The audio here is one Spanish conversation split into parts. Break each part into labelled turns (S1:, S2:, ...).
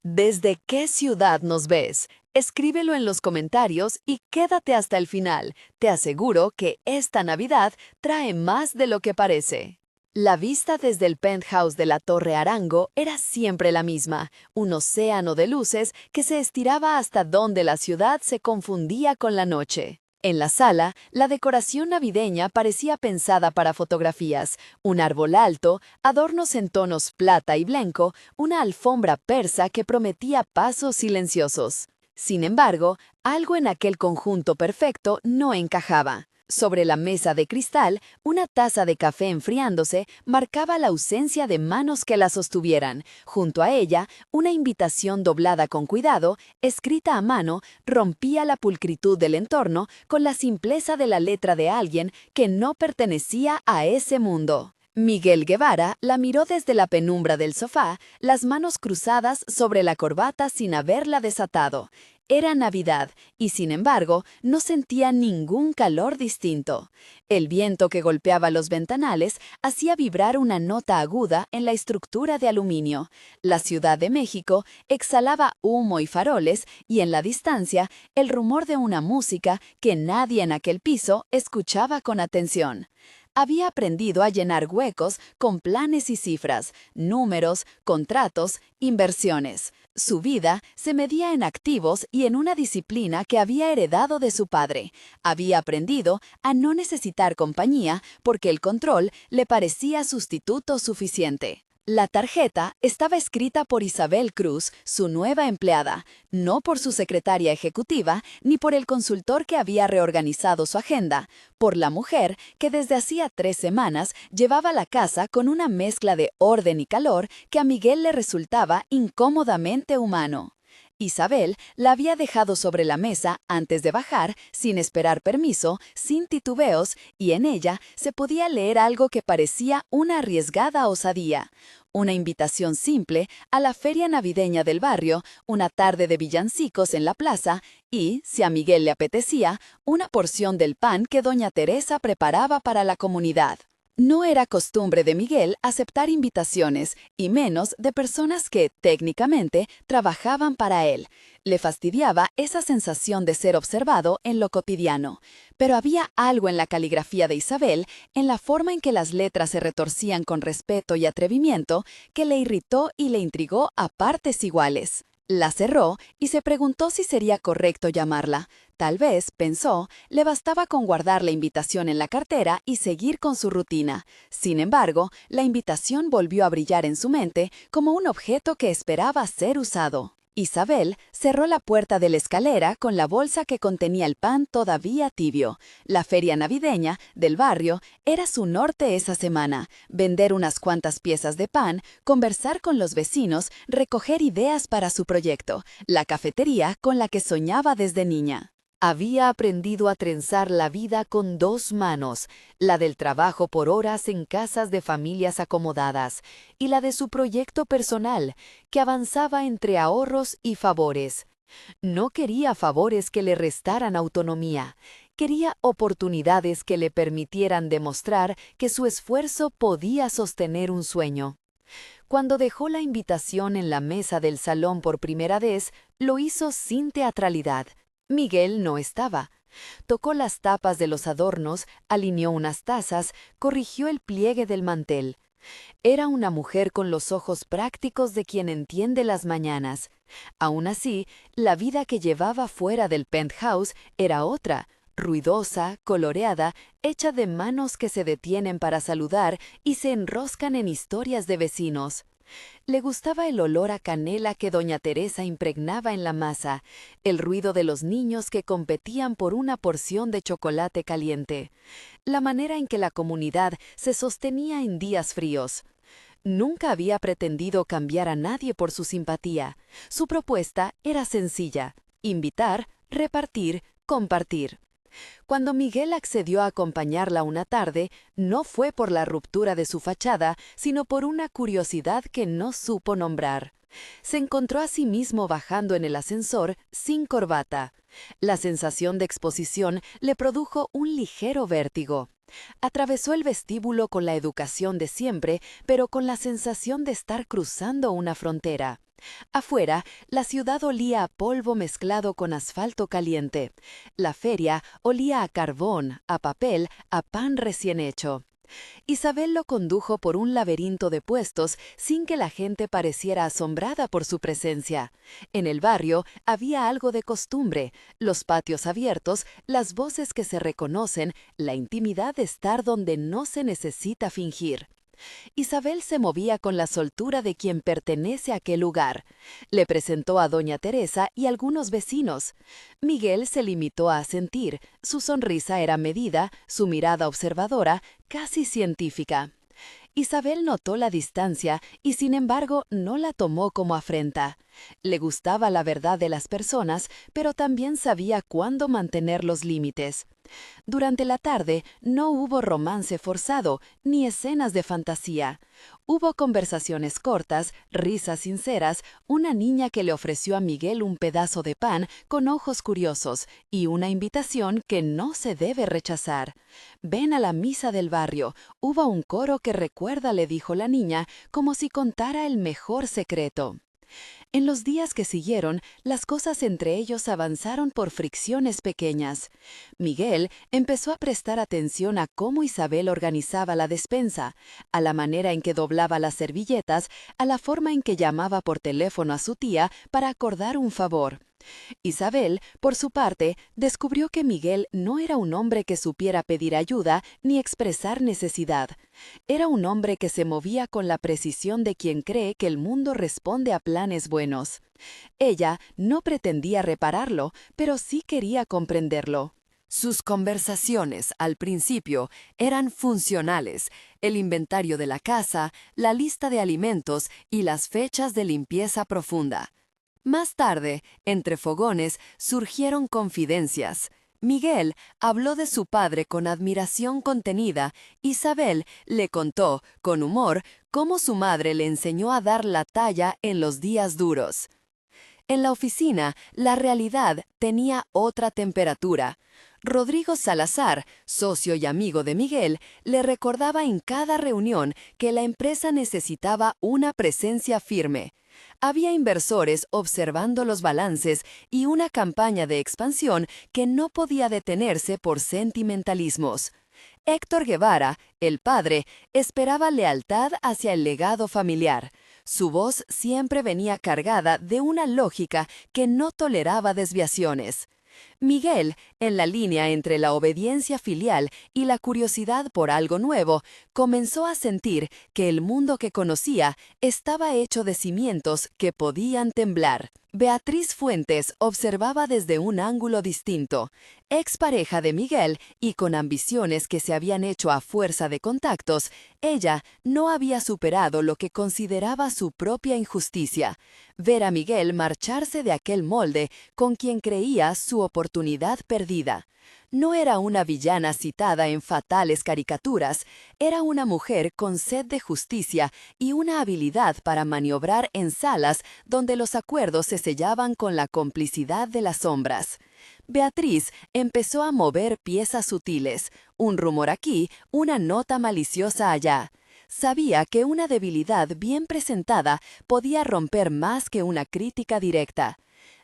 S1: ¿Desde qué ciudad nos ves? Escríbelo en los comentarios y quédate hasta el final. Te aseguro que esta Navidad trae más de lo que parece. La vista desde el penthouse de la Torre Arango era siempre la misma, un océano de luces que se estiraba hasta donde la ciudad se confundía con la noche. En la sala, la decoración navideña parecía pensada para fotografías, un árbol alto, adornos en tonos plata y blanco, una alfombra persa que prometía pasos silenciosos. Sin embargo, algo en aquel conjunto perfecto no encajaba. Sobre la mesa de cristal, una taza de café enfriándose marcaba la ausencia de manos que la sostuvieran. Junto a ella, una invitación doblada con cuidado, escrita a mano, rompía la pulcritud del entorno con la simpleza de la letra de alguien que no pertenecía a ese mundo. Miguel Guevara la miró desde la penumbra del sofá, las manos cruzadas sobre la corbata sin haberla desatado. Era Navidad, y sin embargo, no sentía ningún calor distinto. El viento que golpeaba los ventanales hacía vibrar una nota aguda en la estructura de aluminio. La Ciudad de México exhalaba humo y faroles, y en la distancia, el rumor de una música que nadie en aquel piso escuchaba con atención. Había aprendido a llenar huecos con planes y cifras, números, contratos, inversiones. Su vida se medía en activos y en una disciplina que había heredado de su padre. Había aprendido a no necesitar compañía porque el control le parecía sustituto suficiente. La tarjeta estaba escrita por Isabel Cruz, su nueva empleada, no por su secretaria ejecutiva ni por el consultor que había reorganizado su agenda, por la mujer que desde hacía 3 semanas llevaba la casa con una mezcla de orden y calor que a Miguel le resultaba incómodamente humano. Isabel la había dejado sobre la mesa antes de bajar, sin esperar permiso, sin titubeos, y en ella se podía leer algo que parecía una arriesgada osadía. Una invitación simple a la feria navideña del barrio, una tarde de villancicos en la plaza y, si a Miguel le apetecía, una porción del pan que doña Teresa preparaba para la comunidad. No era costumbre de Miguel aceptar invitaciones, y menos de personas que, técnicamente, trabajaban para él. Le fastidiaba esa sensación de ser observado en lo cotidiano. Pero había algo en la caligrafía de Isabel, en la forma en que las letras se retorcían con respeto y atrevimiento, que le irritó y le intrigó a partes iguales. La cerró y se preguntó si sería correcto llamarla. Tal vez, pensó, le bastaba con guardar la invitación en la cartera y seguir con su rutina. Sin embargo, la invitación volvió a brillar en su mente como un objeto que esperaba ser usado. Isabel cerró la puerta de la escalera con la bolsa que contenía el pan todavía tibio. La feria navideña del barrio era su norte esa semana. Vender unas cuantas piezas de pan, conversar con los vecinos, recoger ideas para su proyecto, la cafetería con la que soñaba desde niña. Había aprendido a trenzar la vida con 2 manos, la del trabajo por horas en casas de familias acomodadas y la de su proyecto personal, que avanzaba entre ahorros y favores. No quería favores que le restaran autonomía, quería oportunidades que le permitieran demostrar que su esfuerzo podía sostener un sueño. Cuando dejó la invitación en la mesa del salón por primera vez, lo hizo sin teatralidad. Miguel no estaba. Tocó las tapas de los adornos, alineó unas tazas, corrigió el pliegue del mantel. Era una mujer con los ojos prácticos de quien entiende las mañanas. Aún así, la vida que llevaba fuera del penthouse era otra, ruidosa, coloreada, hecha de manos que se detienen para saludar y se enroscan en historias de vecinos. Le gustaba el olor a canela que doña Teresa impregnaba en la masa, el ruido de los niños que competían por una porción de chocolate caliente, la manera en que la comunidad se sostenía en días fríos. Nunca había pretendido cambiar a nadie por su simpatía. Su propuesta era sencilla: invitar, repartir, compartir. Cuando Miguel accedió a acompañarla una tarde, no fue por la ruptura de su fachada, sino por una curiosidad que no supo nombrar. Se encontró a sí mismo bajando en el ascensor sin corbata. La sensación de exposición le produjo un ligero vértigo. Atravesó el vestíbulo con la educación de siempre, pero con la sensación de estar cruzando una frontera. Afuera, la ciudad olía a polvo mezclado con asfalto caliente. La feria olía a carbón, a papel, a pan recién hecho. Isabel lo condujo por un laberinto de puestos sin que la gente pareciera asombrada por su presencia. En el barrio había algo de costumbre, los patios abiertos, las voces que se reconocen, la intimidad de estar donde no se necesita fingir. Isabel se movía con la soltura de quien pertenece a aquel lugar. Le presentó a doña Teresa y algunos vecinos. Miguel se limitó a asentir, su sonrisa era medida, su mirada observadora, casi científica. Isabel notó la distancia y sin embargo no la tomó como afrenta. Le gustaba la verdad de las personas, pero también sabía cuándo mantener los límites. Durante la tarde no hubo romance forzado ni escenas de fantasía. Hubo conversaciones cortas, risas sinceras, una niña que le ofreció a Miguel un pedazo de pan con ojos curiosos y una invitación que no se debe rechazar. «Ven a la misa del barrio». Hubo un coro que recuerda, le dijo la niña, como si contara el mejor secreto. En los días que siguieron, las cosas entre ellos avanzaron por fricciones pequeñas. Miguel empezó a prestar atención a cómo Isabel organizaba la despensa, a la manera en que doblaba las servilletas, a la forma en que llamaba por teléfono a su tía para acordar un favor. Isabel, por su parte, descubrió que Miguel no era un hombre que supiera pedir ayuda ni expresar necesidad. Era un hombre que se movía con la precisión de quien cree que el mundo responde a planes buenos. Ella no pretendía repararlo, pero sí quería comprenderlo. Sus conversaciones, al principio, eran funcionales: el inventario de la casa, la lista de alimentos y las fechas de limpieza profunda. Más tarde, entre fogones, surgieron confidencias. Miguel habló de su padre con admiración contenida. Isabel le contó, con humor, cómo su madre le enseñó a dar la talla en los días duros. En la oficina, la realidad tenía otra temperatura. Rodrigo Salazar, socio y amigo de Miguel, le recordaba en cada reunión que la empresa necesitaba una presencia firme. Había inversores observando los balances y una campaña de expansión que no podía detenerse por sentimentalismos. Héctor Guevara, el padre, esperaba lealtad hacia el legado familiar. Su voz siempre venía cargada de una lógica que no toleraba desviaciones. Miguel, en la línea entre la obediencia filial y la curiosidad por algo nuevo, comenzó a sentir que el mundo que conocía estaba hecho de cimientos que podían temblar. Beatriz Fuentes observaba desde un ángulo distinto. Expareja de Miguel y con ambiciones que se habían hecho a fuerza de contactos, ella no había superado lo que consideraba su propia injusticia: ver a Miguel marcharse de aquel molde con quien creía su oportunidad perdida. No era una villana citada en fatales caricaturas, era una mujer con sed de justicia y una habilidad para maniobrar en salas donde los acuerdos se sellaban con la complicidad de las sombras. Beatriz empezó a mover piezas sutiles, un rumor aquí, una nota maliciosa allá. Sabía que una debilidad bien presentada podía romper más que una crítica directa.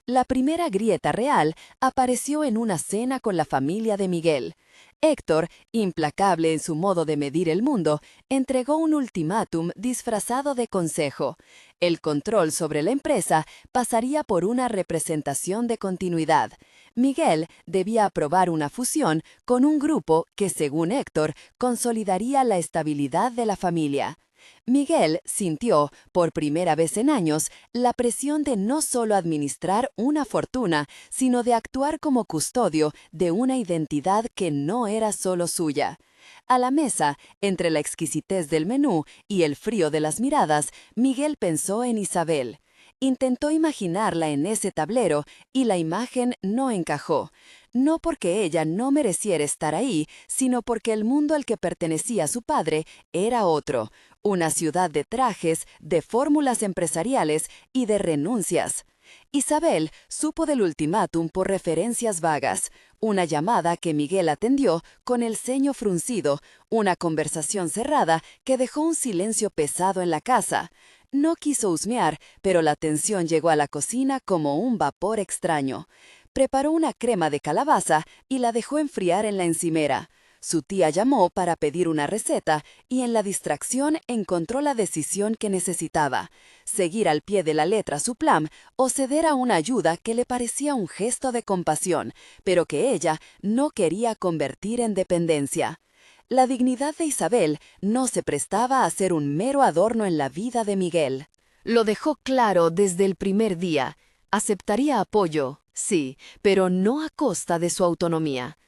S1: La primera grieta real apareció en una cena con la familia de Miguel. Héctor, implacable en su modo de medir el mundo, entregó un ultimátum disfrazado de consejo. El control sobre la empresa pasaría por una representación de continuidad. Miguel debía aprobar una fusión con un grupo que, según Héctor, consolidaría la estabilidad de la familia. Miguel sintió, por primera vez en años, la presión de no solo administrar una fortuna, sino de actuar como custodio de una identidad que no era solo suya. A la mesa, entre la exquisitez del menú y el frío de las miradas, Miguel pensó en Isabel. Intentó imaginarla en ese tablero y la imagen no encajó. No porque ella no mereciera estar ahí, sino porque el mundo al que pertenecía su padre era otro: una ciudad de trajes, de fórmulas empresariales y de renuncias. Isabel supo del ultimátum por referencias vagas, una llamada que Miguel atendió con el ceño fruncido, una conversación cerrada que dejó un silencio pesado en la casa. No quiso husmear, pero la tensión llegó a la cocina como un vapor extraño. Preparó una crema de calabaza y la dejó enfriar en la encimera. Su tía llamó para pedir una receta y en la distracción encontró la decisión que necesitaba: seguir al pie de la letra su plan o ceder a una ayuda que le parecía un gesto de compasión, pero que ella no quería convertir en dependencia. La dignidad de Isabel no se prestaba a ser un mero adorno en la vida de Miguel. Lo dejó claro desde el primer día. Aceptaría apoyo, sí, pero no a costa de su autonomía.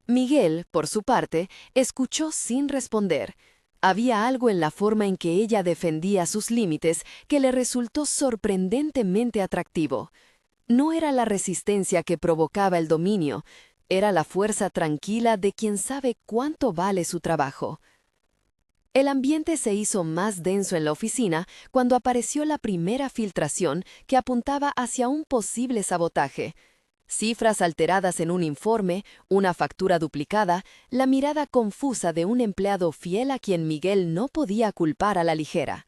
S1: Miguel, por su parte, escuchó sin responder. Había algo en la forma en que ella defendía sus límites que le resultó sorprendentemente atractivo. No era la resistencia que provocaba el dominio, era la fuerza tranquila de quien sabe cuánto vale su trabajo. El ambiente se hizo más denso en la oficina cuando apareció la primera filtración que apuntaba hacia un posible sabotaje. Cifras alteradas en un informe, una factura duplicada, la mirada confusa de un empleado fiel a quien Miguel no podía culpar a la ligera.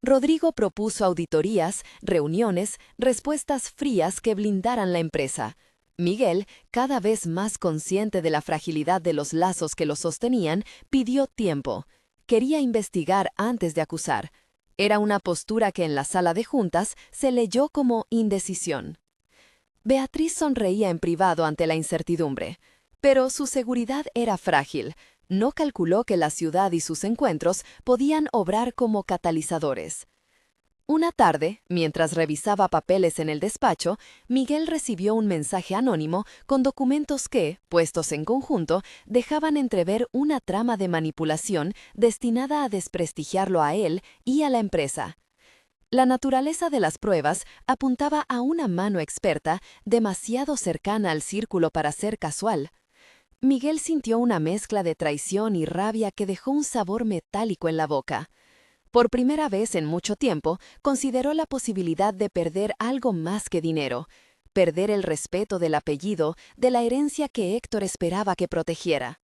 S1: Rodrigo propuso auditorías, reuniones, respuestas frías que blindaran la empresa. Miguel, cada vez más consciente de la fragilidad de los lazos que lo sostenían, pidió tiempo. Quería investigar antes de acusar. Era una postura que en la sala de juntas se leyó como indecisión. Beatriz sonreía en privado ante la incertidumbre, pero su seguridad era frágil. No calculó que la ciudad y sus encuentros podían obrar como catalizadores. Una tarde, mientras revisaba papeles en el despacho, Miguel recibió un mensaje anónimo con documentos que, puestos en conjunto, dejaban entrever una trama de manipulación destinada a desprestigiarlo a él y a la empresa. La naturaleza de las pruebas apuntaba a una mano experta demasiado cercana al círculo para ser casual. Miguel sintió una mezcla de traición y rabia que dejó un sabor metálico en la boca. Por primera vez en mucho tiempo, consideró la posibilidad de perder algo más que dinero, perder el respeto del apellido, de la herencia que Héctor esperaba que protegiera.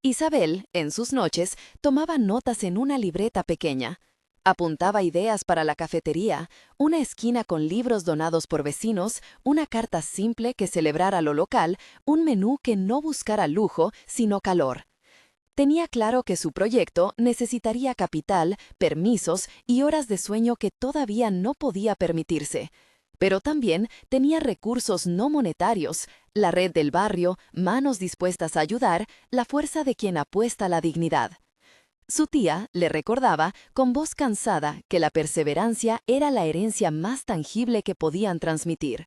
S1: Isabel, en sus noches, tomaba notas en una libreta pequeña. Apuntaba ideas para la cafetería, una esquina con libros donados por vecinos, una carta simple que celebrara lo local, un menú que no buscara lujo, sino calor. Tenía claro que su proyecto necesitaría capital, permisos y horas de sueño que todavía no podía permitirse. Pero también tenía recursos no monetarios, la red del barrio, manos dispuestas a ayudar, la fuerza de quien apuesta a la dignidad. Su tía le recordaba, con voz cansada, que la perseverancia era la herencia más tangible que podían transmitir.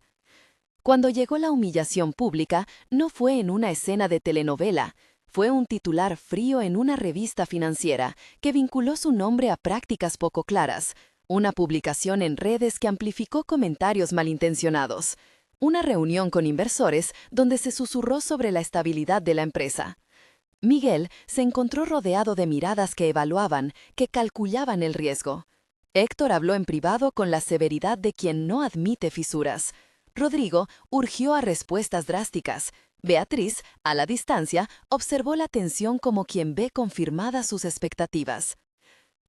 S1: Cuando llegó la humillación pública, no fue en una escena de telenovela, fue un titular frío en una revista financiera que vinculó su nombre a prácticas poco claras, una publicación en redes que amplificó comentarios malintencionados, una reunión con inversores donde se susurró sobre la estabilidad de la empresa. Miguel se encontró rodeado de miradas que evaluaban, que calculaban el riesgo. Héctor habló en privado con la severidad de quien no admite fisuras. Rodrigo urgió a respuestas drásticas. Beatriz, a la distancia, observó la tensión como quien ve confirmadas sus expectativas.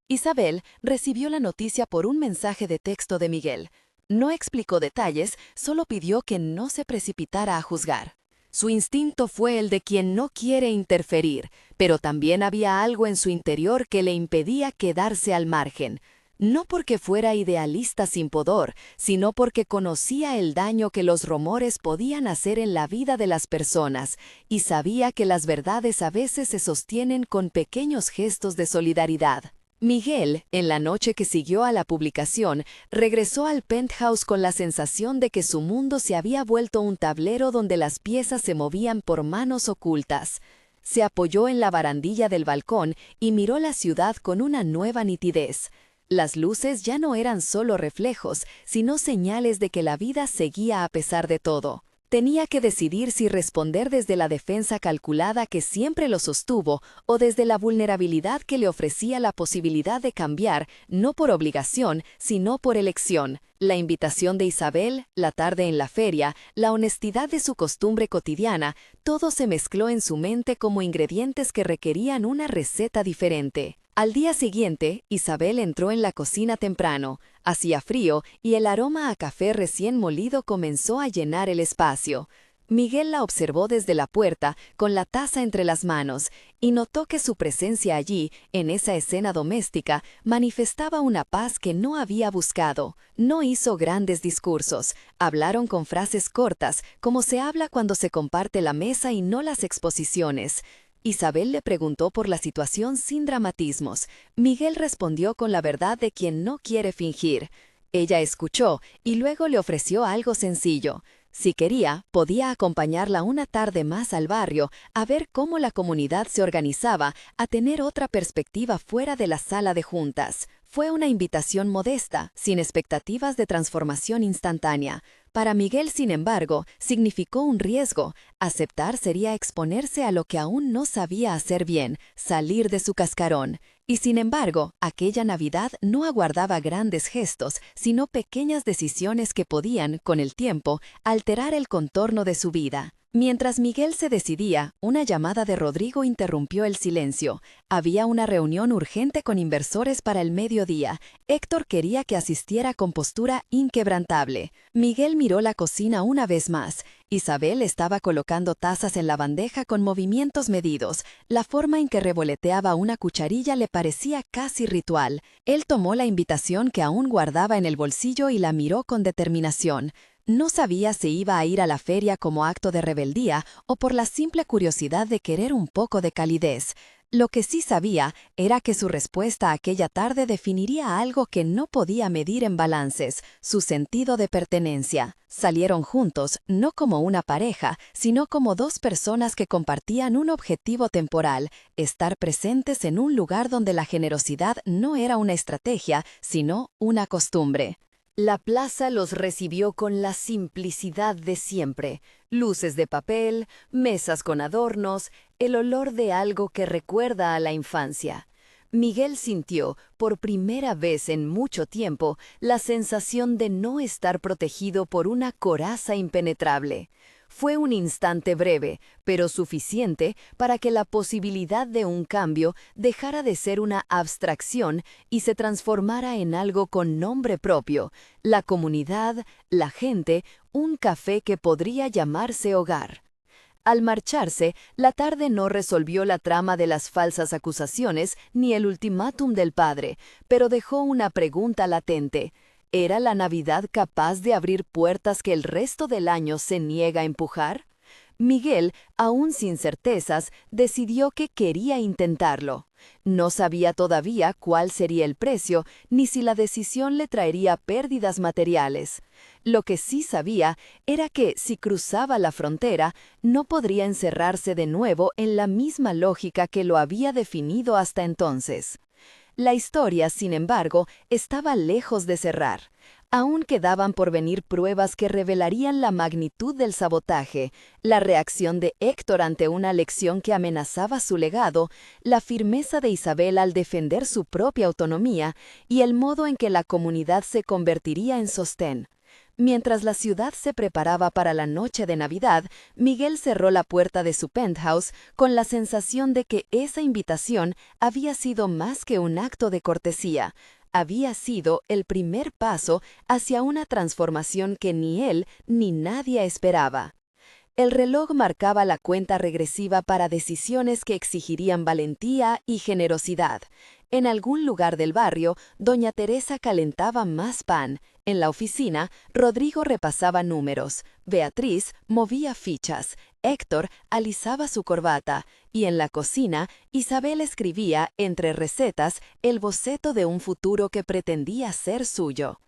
S1: Isabel recibió la noticia por un mensaje de texto de Miguel. No explicó detalles, solo pidió que no se precipitara a juzgar. Su instinto fue el de quien no quiere interferir, pero también había algo en su interior que le impedía quedarse al margen. No porque fuera idealista sin pudor, sino porque conocía el daño que los rumores podían hacer en la vida de las personas y sabía que las verdades a veces se sostienen con pequeños gestos de solidaridad. Miguel, en la noche que siguió a la publicación, regresó al penthouse con la sensación de que su mundo se había vuelto un tablero donde las piezas se movían por manos ocultas. Se apoyó en la barandilla del balcón y miró la ciudad con una nueva nitidez. Las luces ya no eran solo reflejos, sino señales de que la vida seguía a pesar de todo. Tenía que decidir si responder desde la defensa calculada que siempre lo sostuvo o desde la vulnerabilidad que le ofrecía la posibilidad de cambiar, no por obligación, sino por elección. La invitación de Isabel, la tarde en la feria, la honestidad de su costumbre cotidiana, todo se mezcló en su mente como ingredientes que requerían una receta diferente. Al día siguiente, Isabel entró en la cocina temprano. Hacía frío y el aroma a café recién molido comenzó a llenar el espacio. Miguel la observó desde la puerta, con la taza entre las manos, y notó que su presencia allí, en esa escena doméstica, manifestaba una paz que no había buscado. No hizo grandes discursos, hablaron con frases cortas, como se habla cuando se comparte la mesa y no las exposiciones. Isabel le preguntó por la situación sin dramatismos. Miguel respondió con la verdad de quien no quiere fingir. Ella escuchó y luego le ofreció algo sencillo. Si quería, podía acompañarla una tarde más al barrio, a ver cómo la comunidad se organizaba, a tener otra perspectiva fuera de la sala de juntas. Fue una invitación modesta, sin expectativas de transformación instantánea. Para Miguel, sin embargo, significó un riesgo. Aceptar sería exponerse a lo que aún no sabía hacer bien, salir de su cascarón. Y sin embargo, aquella Navidad no aguardaba grandes gestos, sino pequeñas decisiones que podían, con el tiempo, alterar el contorno de su vida. Mientras Miguel se decidía, una llamada de Rodrigo interrumpió el silencio. Había una reunión urgente con inversores para el mediodía. Héctor quería que asistiera con postura inquebrantable. Miguel miró la cocina una vez más. Isabel estaba colocando tazas en la bandeja con movimientos medidos. La forma en que revoloteaba una cucharilla le parecía casi ritual. Él tomó la invitación que aún guardaba en el bolsillo y la miró con determinación. No sabía si iba a ir a la feria como acto de rebeldía o por la simple curiosidad de querer un poco de calidez. Lo que sí sabía era que su respuesta aquella tarde definiría algo que no podía medir en balances, su sentido de pertenencia. Salieron juntos, no como una pareja, sino como dos personas que compartían un objetivo temporal, estar presentes en un lugar donde la generosidad no era una estrategia, sino una costumbre. La plaza los recibió con la simplicidad de siempre. Luces de papel, mesas con adornos, el olor de algo que recuerda a la infancia. Miguel sintió, por primera vez en mucho tiempo, la sensación de no estar protegido por una coraza impenetrable. Fue un instante breve, pero suficiente para que la posibilidad de un cambio dejara de ser una abstracción y se transformara en algo con nombre propio, la comunidad, la gente, un café que podría llamarse hogar. Al marcharse, la tarde no resolvió la trama de las falsas acusaciones ni el ultimátum del padre, pero dejó una pregunta latente. ¿Era la Navidad capaz de abrir puertas que el resto del año se niega a empujar? Miguel, aún sin certezas, decidió que quería intentarlo. No sabía todavía cuál sería el precio, ni si la decisión le traería pérdidas materiales. Lo que sí sabía era que, si cruzaba la frontera, no podría encerrarse de nuevo en la misma lógica que lo había definido hasta entonces. La historia, sin embargo, estaba lejos de cerrar. Aún quedaban por venir pruebas que revelarían la magnitud del sabotaje, la reacción de Héctor ante una lección que amenazaba su legado, la firmeza de Isabel al defender su propia autonomía y el modo en que la comunidad se convertiría en sostén. Mientras la ciudad se preparaba para la noche de Navidad, Miguel cerró la puerta de su penthouse con la sensación de que esa invitación había sido más que un acto de cortesía. Había sido el primer paso hacia una transformación que ni él ni nadie esperaba. El reloj marcaba la cuenta regresiva para decisiones que exigirían valentía y generosidad. En algún lugar del barrio, doña Teresa calentaba más pan. En la oficina, Rodrigo repasaba números. Beatriz movía fichas. Héctor alisaba su corbata. Y en la cocina, Isabel escribía, entre recetas, el boceto de un futuro que pretendía ser suyo.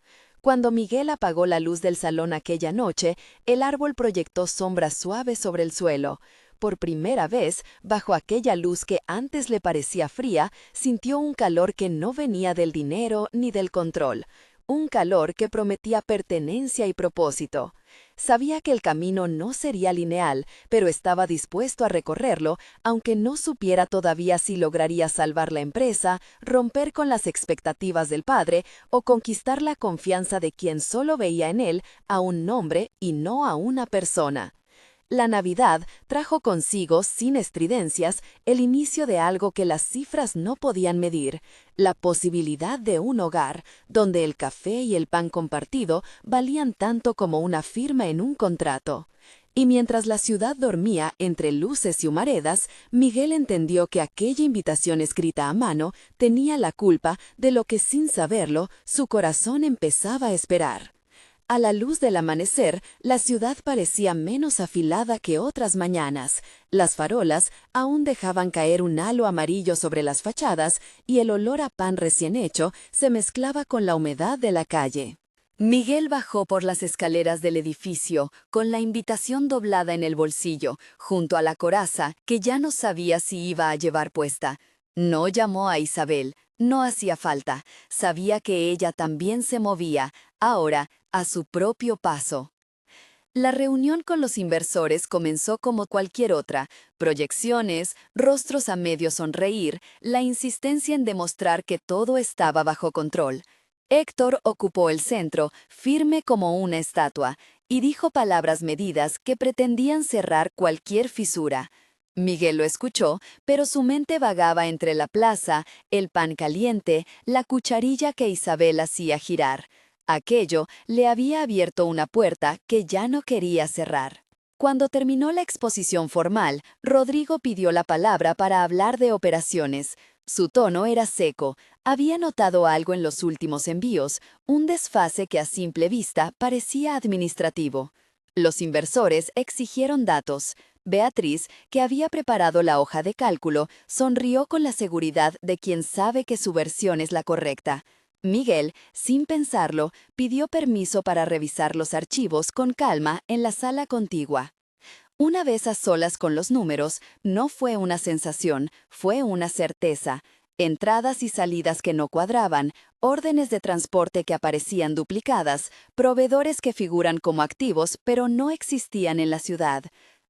S1: Cuando Miguel apagó la luz del salón aquella noche, el árbol proyectó sombras suaves sobre el suelo. Por primera vez, bajo aquella luz que antes le parecía fría, sintió un calor que no venía del dinero ni del control. Un calor que prometía pertenencia y propósito. Sabía que el camino no sería lineal, pero estaba dispuesto a recorrerlo, aunque no supiera todavía si lograría salvar la empresa, romper con las expectativas del padre o conquistar la confianza de quien solo veía en él a un nombre y no a una persona. La Navidad trajo consigo, sin estridencias, el inicio de algo que las cifras no podían medir, la posibilidad de un hogar, donde el café y el pan compartido valían tanto como una firma en un contrato. Y mientras la ciudad dormía entre luces y humaredas, Miguel entendió que aquella invitación escrita a mano tenía la culpa de lo que, sin saberlo, su corazón empezaba a esperar. A la luz del amanecer, la ciudad parecía menos afilada que otras mañanas. Las farolas aún dejaban caer un halo amarillo sobre las fachadas y el olor a pan recién hecho se mezclaba con la humedad de la calle. Miguel bajó por las escaleras del edificio, con la invitación doblada en el bolsillo, junto a la coraza que ya no sabía si iba a llevar puesta. No llamó a Isabel, no hacía falta, sabía que ella también se movía, ahora, a su propio paso. La reunión con los inversores comenzó como cualquier otra: proyecciones, rostros a medio sonreír, la insistencia en demostrar que todo estaba bajo control. Héctor ocupó el centro, firme como una estatua, y dijo palabras medidas que pretendían cerrar cualquier fisura. Miguel lo escuchó, pero su mente vagaba entre la plaza, el pan caliente, la cucharilla que Isabel hacía girar. Aquello le había abierto una puerta que ya no quería cerrar. Cuando terminó la exposición formal, Rodrigo pidió la palabra para hablar de operaciones. Su tono era seco. Había notado algo en los últimos envíos, un desfase que a simple vista parecía administrativo. Los inversores exigieron datos. Beatriz, que había preparado la hoja de cálculo, sonrió con la seguridad de quien sabe que su versión es la correcta. Miguel, sin pensarlo, pidió permiso para revisar los archivos con calma en la sala contigua. Una vez a solas con los números, no fue una sensación, fue una certeza. Entradas y salidas que no cuadraban, órdenes de transporte que aparecían duplicadas, proveedores que figuran como activos pero no existían en la ciudad.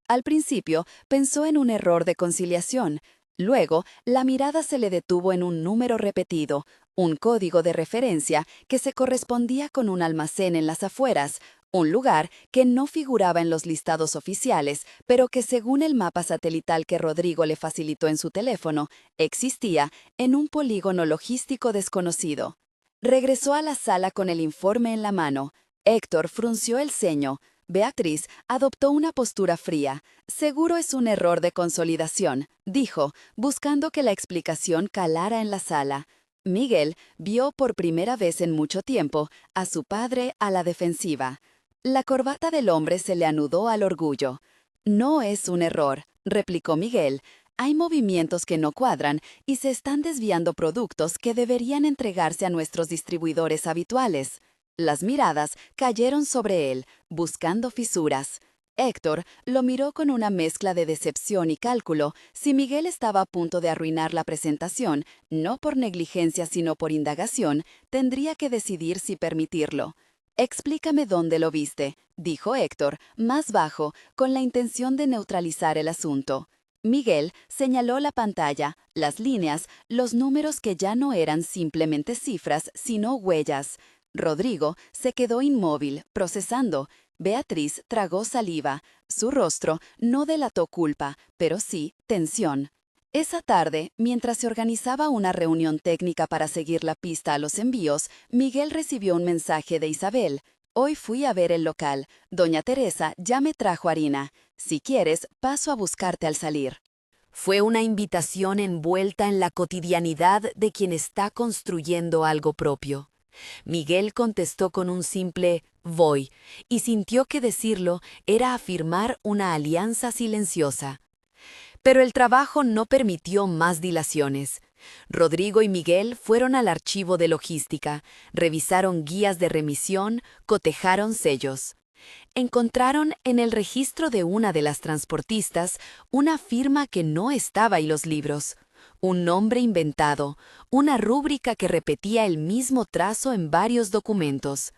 S1: Al principio pensó en un error de conciliación. Luego, la mirada se le detuvo en un número repetido, un código de referencia que se correspondía con un almacén en las afueras, un lugar que no figuraba en los listados oficiales, pero que según el mapa satelital que Rodrigo le facilitó en su teléfono, existía en un polígono logístico desconocido. Regresó a la sala con el informe en la mano. Héctor frunció el ceño. Beatriz adoptó una postura fría. Seguro es un error de consolidación, dijo, buscando que la explicación calara en la sala. Miguel vio por primera vez en mucho tiempo a su padre a la defensiva. La corbata del hombre se le anudó al orgullo. No es un error, replicó Miguel. Hay movimientos que no cuadran y se están desviando productos que deberían entregarse a nuestros distribuidores habituales. Las miradas cayeron sobre él, buscando fisuras. Héctor lo miró con una mezcla de decepción y cálculo. Si Miguel estaba a punto de arruinar la presentación, no por negligencia sino por indagación, tendría que decidir si permitirlo. «Explícame dónde lo viste», dijo Héctor, más bajo, con la intención de neutralizar el asunto. Miguel señaló la pantalla, las líneas, los números que ya no eran simplemente cifras, sino huellas. Rodrigo se quedó inmóvil, procesando. Beatriz tragó saliva. Su rostro no delató culpa, pero sí tensión. Esa tarde, mientras se organizaba una reunión técnica para seguir la pista a los envíos, Miguel recibió un mensaje de Isabel. «Hoy fui a ver el local. Doña Teresa ya me trajo harina. Si quieres, paso a buscarte al salir». Fue una invitación envuelta en la cotidianidad de quien está construyendo algo propio. Miguel contestó con un simple «voy» y sintió que decirlo era afirmar una alianza silenciosa. Pero el trabajo no permitió más dilaciones. Rodrigo y Miguel fueron al archivo de logística, revisaron guías de remisión, cotejaron sellos. Encontraron en el registro de una de las transportistas una firma que no estaba en los libros. Un nombre inventado, una rúbrica que repetía el mismo trazo en varios documentos.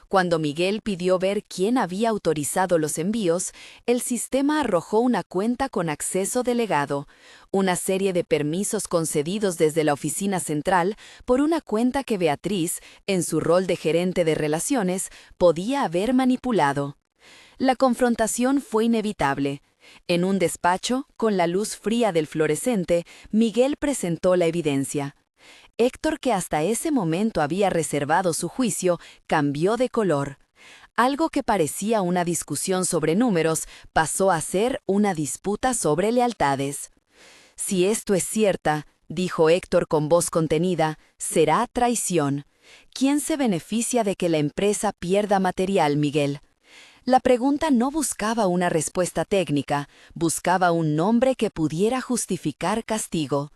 S1: Cuando Miguel pidió ver quién había autorizado los envíos, el sistema arrojó una cuenta con acceso delegado, una serie de permisos concedidos desde la oficina central por una cuenta que Beatriz, en su rol de gerente de relaciones, podía haber manipulado. La confrontación fue inevitable. En un despacho, con la luz fría del fluorescente, Miguel presentó la evidencia. Héctor, que hasta ese momento había reservado su juicio, cambió de color. Algo que parecía una discusión sobre números pasó a ser una disputa sobre lealtades. Si esto es cierta, dijo Héctor con voz contenida, será traición. ¿Quién se beneficia de que la empresa pierda material, Miguel? La pregunta no buscaba una respuesta técnica, buscaba un nombre que pudiera justificar castigo.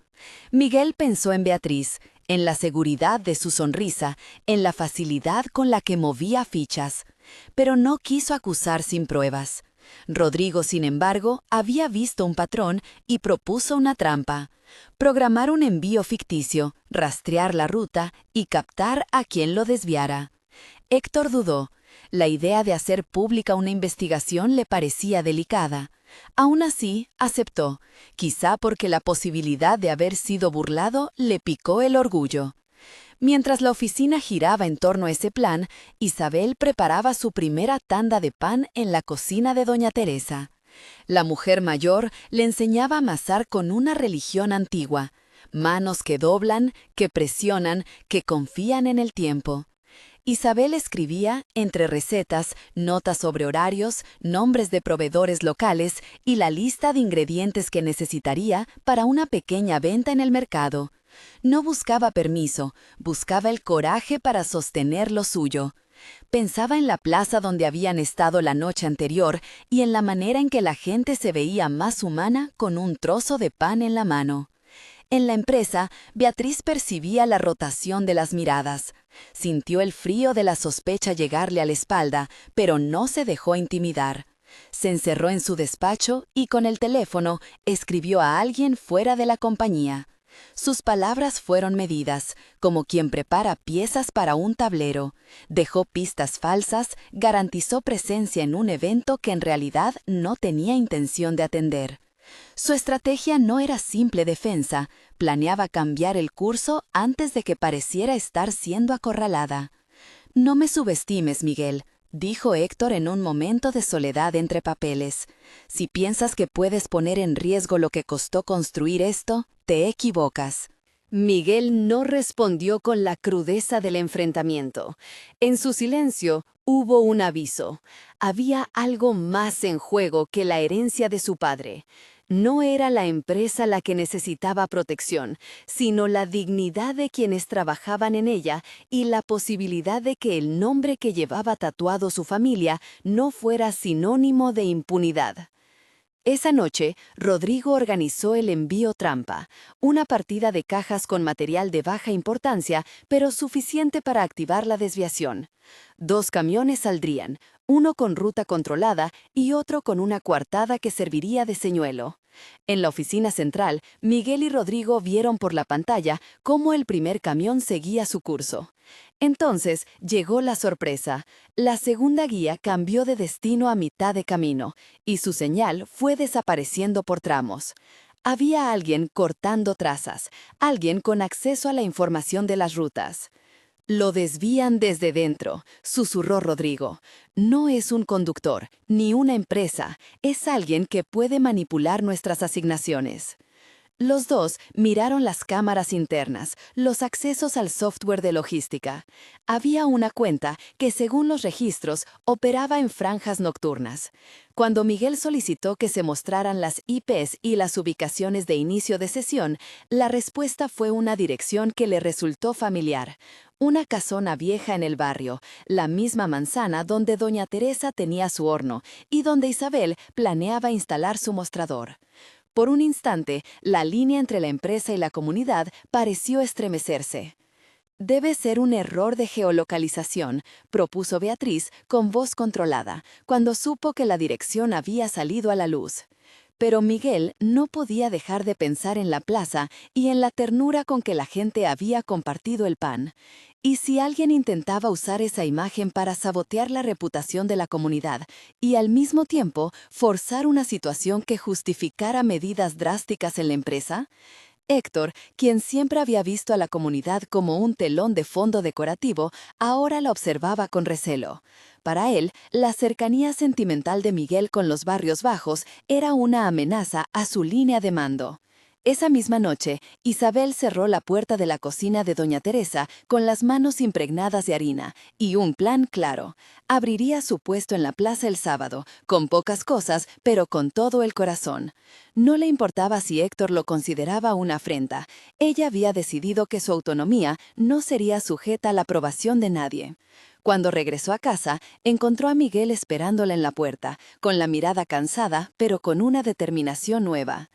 S1: Miguel pensó en Beatriz, en la seguridad de su sonrisa, en la facilidad con la que movía fichas, pero no quiso acusar sin pruebas. Rodrigo, sin embargo, había visto un patrón y propuso una trampa: programar un envío ficticio, rastrear la ruta y captar a quien lo desviara. Héctor dudó. La idea de hacer pública una investigación le parecía delicada. Aún así, aceptó, quizá porque la posibilidad de haber sido burlado le picó el orgullo. Mientras la oficina giraba en torno a ese plan, Isabel preparaba su primera tanda de pan en la cocina de doña Teresa. La mujer mayor le enseñaba a amasar con una religión antigua: manos que doblan, que presionan, que confían en el tiempo. Isabel escribía, entre recetas, notas sobre horarios, nombres de proveedores locales y la lista de ingredientes que necesitaría para una pequeña venta en el mercado. No buscaba permiso, buscaba el coraje para sostener lo suyo. Pensaba en la plaza donde habían estado la noche anterior y en la manera en que la gente se veía más humana con un trozo de pan en la mano. En la empresa, Beatriz percibía la rotación de las miradas. Sintió el frío de la sospecha llegarle a la espalda, pero no se dejó intimidar. Se encerró en su despacho y con el teléfono escribió a alguien fuera de la compañía. Sus palabras fueron medidas, como quien prepara piezas para un tablero. Dejó pistas falsas, garantizó presencia en un evento que en realidad no tenía intención de atender. Su estrategia no era simple defensa, planeaba cambiar el curso antes de que pareciera estar siendo acorralada. «No me subestimes, Miguel», dijo Héctor en un momento de soledad entre papeles. «Si piensas que puedes poner en riesgo lo que costó construir esto, te equivocas». Miguel no respondió con la crudeza del enfrentamiento. En su silencio hubo un aviso. Había algo más en juego que la herencia de su padre. No era la empresa la que necesitaba protección, sino la dignidad de quienes trabajaban en ella y la posibilidad de que el nombre que llevaba tatuado su familia no fuera sinónimo de impunidad. Esa noche, Rodrigo organizó el envío trampa, una partida de cajas con material de baja importancia, pero suficiente para activar la desviación. 2 camiones saldrían, uno con ruta controlada y otro con una coartada que serviría de señuelo. En la oficina central, Miguel y Rodrigo vieron por la pantalla cómo el primer camión seguía su curso. Entonces llegó la sorpresa. La segunda guía cambió de destino a mitad de camino, y su señal fue desapareciendo por tramos. Había alguien cortando trazas, alguien con acceso a la información de las rutas. «Lo desvían desde dentro», susurró Rodrigo. «No es un conductor, ni una empresa, es alguien que puede manipular nuestras asignaciones». Los dos miraron las cámaras internas, los accesos al software de logística. Había una cuenta que, según los registros, operaba en franjas nocturnas. Cuando Miguel solicitó que se mostraran las IPs y las ubicaciones de inicio de sesión, la respuesta fue una dirección que le resultó familiar. Una casona vieja en el barrio, la misma manzana donde doña Teresa tenía su horno y donde Isabel planeaba instalar su mostrador. Por un instante, la línea entre la empresa y la comunidad pareció estremecerse. «Debe ser un error de geolocalización», propuso Beatriz con voz controlada, cuando supo que la dirección había salido a la luz. Pero Miguel no podía dejar de pensar en la plaza y en la ternura con que la gente había compartido el pan. ¿Y si alguien intentaba usar esa imagen para sabotear la reputación de la comunidad y al mismo tiempo forzar una situación que justificara medidas drásticas en la empresa? Héctor, quien siempre había visto a la comunidad como un telón de fondo decorativo, ahora la observaba con recelo. Para él, la cercanía sentimental de Miguel con los barrios bajos era una amenaza a su línea de mando. Esa misma noche, Isabel cerró la puerta de la cocina de doña Teresa con las manos impregnadas de harina y un plan claro. Abriría su puesto en la plaza el sábado, con pocas cosas, pero con todo el corazón. No le importaba si Héctor lo consideraba una afrenta. Ella había decidido que su autonomía no sería sujeta a la aprobación de nadie. Cuando regresó a casa, encontró a Miguel esperándola en la puerta, con la mirada cansada, pero con una determinación nueva.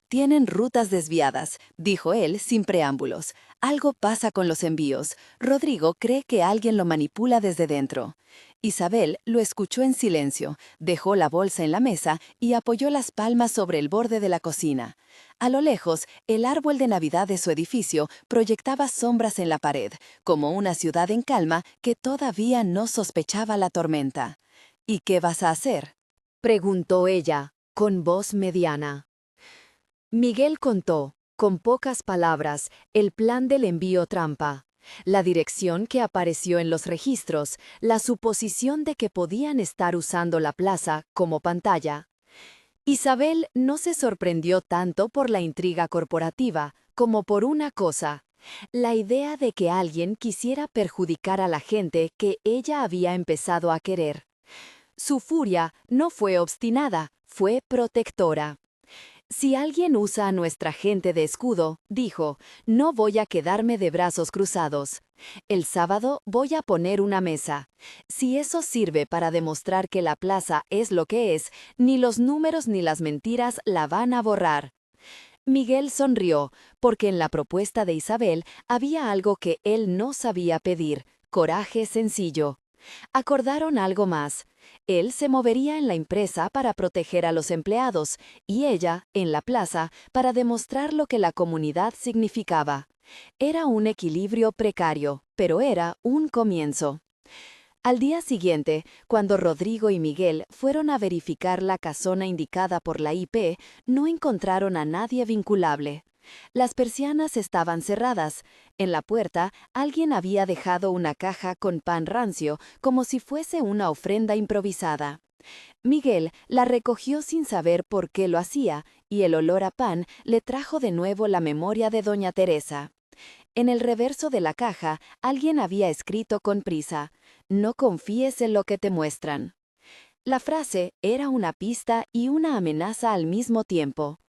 S1: «Tienen rutas desviadas», dijo él sin preámbulos. «Algo pasa con los envíos. Rodrigo cree que alguien lo manipula desde dentro». Isabel lo escuchó en silencio, dejó la bolsa en la mesa y apoyó las palmas sobre el borde de la cocina. A lo lejos, el árbol de Navidad de su edificio proyectaba sombras en la pared, como una ciudad en calma que todavía no sospechaba la tormenta. «¿Y qué vas a hacer?», preguntó ella, con voz mediana. Miguel contó, con pocas palabras, el plan del envío trampa, la dirección que apareció en los registros, la suposición de que podían estar usando la plaza como pantalla. Isabel no se sorprendió tanto por la intriga corporativa como por una cosa, la idea de que alguien quisiera perjudicar a la gente que ella había empezado a querer. Su furia no fue obstinada, fue protectora. «Si alguien usa a nuestra gente de escudo», dijo, «no voy a quedarme de brazos cruzados. El sábado voy a poner una mesa. Si eso sirve para demostrar que la plaza es lo que es, ni los números ni las mentiras la van a borrar». Miguel sonrió, porque en la propuesta de Isabel había algo que él no sabía pedir: coraje sencillo. Acordaron algo más. Él se movería en la empresa para proteger a los empleados y ella, en la plaza, para demostrar lo que la comunidad significaba. Era un equilibrio precario, pero era un comienzo. Al día siguiente, cuando Rodrigo y Miguel fueron a verificar la casona indicada por la IP, no encontraron a nadie vinculable. Las persianas estaban cerradas. En la puerta, alguien había dejado una caja con pan rancio, como si fuese una ofrenda improvisada. Miguel la recogió sin saber por qué lo hacía, y el olor a pan le trajo de nuevo la memoria de doña Teresa. En el reverso de la caja, alguien había escrito con prisa: «No confíes en lo que te muestran». La frase era una pista y una amenaza al mismo tiempo.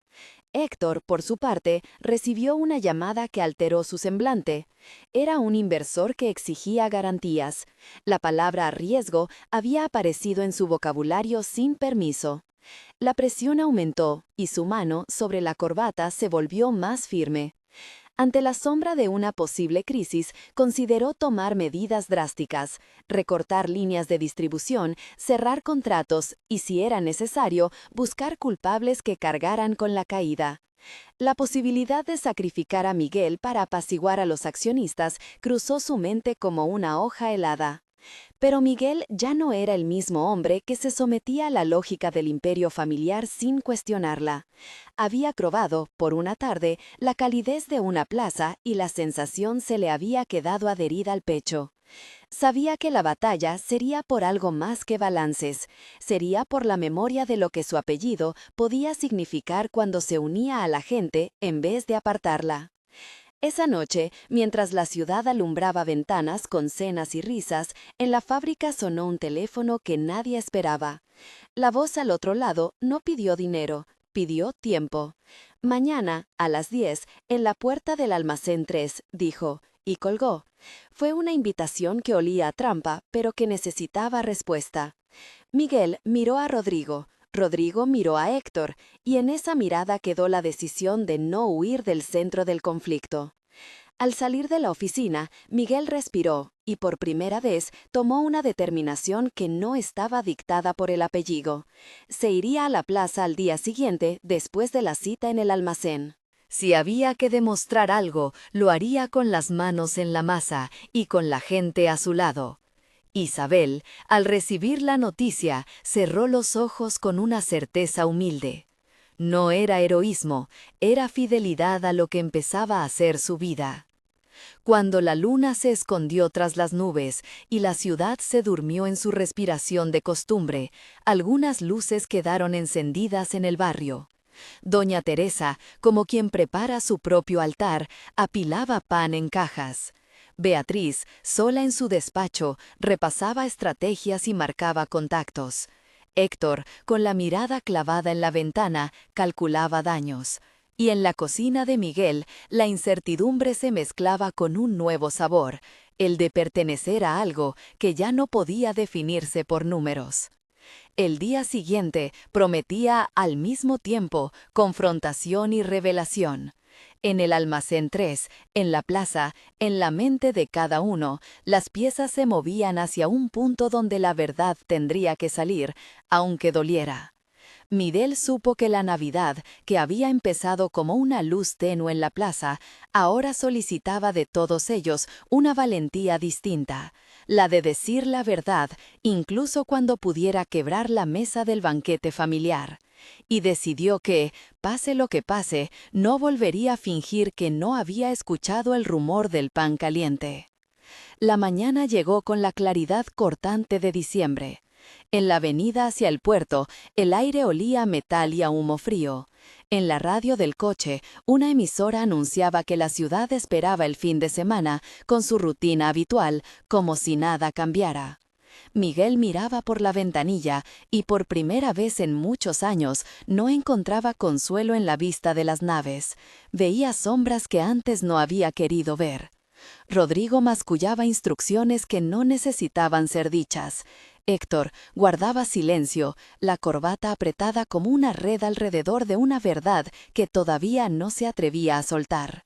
S1: Héctor, por su parte, recibió una llamada que alteró su semblante. Era un inversor que exigía garantías. La palabra riesgo había aparecido en su vocabulario sin permiso. La presión aumentó y su mano sobre la corbata se volvió más firme. Ante la sombra de una posible crisis, consideró tomar medidas drásticas: recortar líneas de distribución, cerrar contratos y, si era necesario, buscar culpables que cargaran con la caída. La posibilidad de sacrificar a Miguel para apaciguar a los accionistas cruzó su mente como una hoja helada. Pero Miguel ya no era el mismo hombre que se sometía a la lógica del imperio familiar sin cuestionarla. Había probado, por una tarde, la calidez de una plaza y la sensación se le había quedado adherida al pecho. Sabía que la batalla sería por algo más que balances, sería por la memoria de lo que su apellido podía significar cuando se unía a la gente en vez de apartarla. Esa noche, mientras la ciudad alumbraba ventanas con cenas y risas, en la fábrica sonó un teléfono que nadie esperaba. La voz al otro lado no pidió dinero, pidió tiempo. «Mañana, a las 10, en la puerta del almacén 3», dijo, y colgó. Fue una invitación que olía a trampa, pero que necesitaba respuesta. Miguel miró a Rodrigo. Rodrigo miró a Héctor, y en esa mirada quedó la decisión de no huir del centro del conflicto.
S2: Al salir de la oficina, Miguel respiró y por primera vez tomó una determinación que no estaba dictada por el apellido. Se iría a la plaza al día siguiente después de la cita en el almacén.
S1: Si había que demostrar algo, lo haría con las manos en la masa y con la gente a su lado. Isabel, al recibir la noticia, cerró los ojos con una certeza humilde. No era heroísmo, era fidelidad a lo que empezaba a ser su vida. Cuando la luna se escondió tras las nubes y la ciudad se durmió en su respiración de costumbre, algunas luces quedaron encendidas en el barrio. Doña Teresa, como quien prepara su propio altar, apilaba pan en cajas. Beatriz, sola en su despacho, repasaba estrategias y marcaba contactos. Héctor, con la mirada clavada en la ventana, calculaba daños. Y en la cocina de Miguel, la incertidumbre se mezclaba con un nuevo sabor, el de pertenecer a algo que ya no podía definirse por números. El día siguiente prometía al mismo tiempo confrontación y revelación. En el almacén 3, en la plaza, en la mente de cada uno, las piezas se movían hacia un punto donde la verdad tendría que salir, aunque doliera. Miguel supo que la Navidad, que había empezado como una luz tenue en la plaza, ahora solicitaba de todos ellos una valentía distinta, la de decir la verdad, incluso cuando pudiera quebrar la mesa del banquete familiar. Y decidió que, pase lo que pase, no volvería a fingir que no había escuchado el rumor del pan caliente. La mañana llegó con la claridad cortante de diciembre. En la avenida hacia el puerto, el aire olía a metal y a humo frío. En la radio del coche, una emisora anunciaba que la ciudad esperaba el fin de semana, con su rutina habitual, como si nada cambiara. Miguel miraba por la ventanilla y por primera vez en muchos años no encontraba consuelo en la vista de las naves. Veía sombras que antes no había querido ver. Rodrigo mascullaba instrucciones que no necesitaban ser dichas. Héctor guardaba silencio, la corbata apretada como una red alrededor de una verdad que todavía no se atrevía a soltar.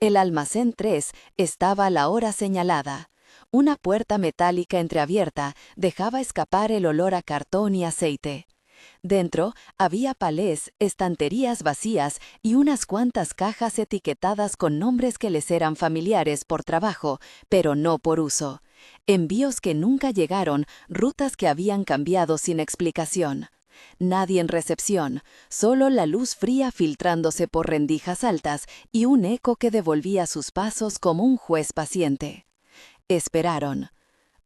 S1: El almacén 3 estaba a la hora señalada. Una puerta metálica entreabierta dejaba escapar el olor a cartón y aceite. Dentro había palés, estanterías vacías y unas cuantas cajas etiquetadas con nombres que les eran familiares por trabajo, pero no por uso. Envíos que nunca llegaron, rutas que habían cambiado sin explicación. Nadie en recepción, solo la luz fría filtrándose por rendijas altas y un eco que devolvía sus pasos como un juez paciente. Esperaron.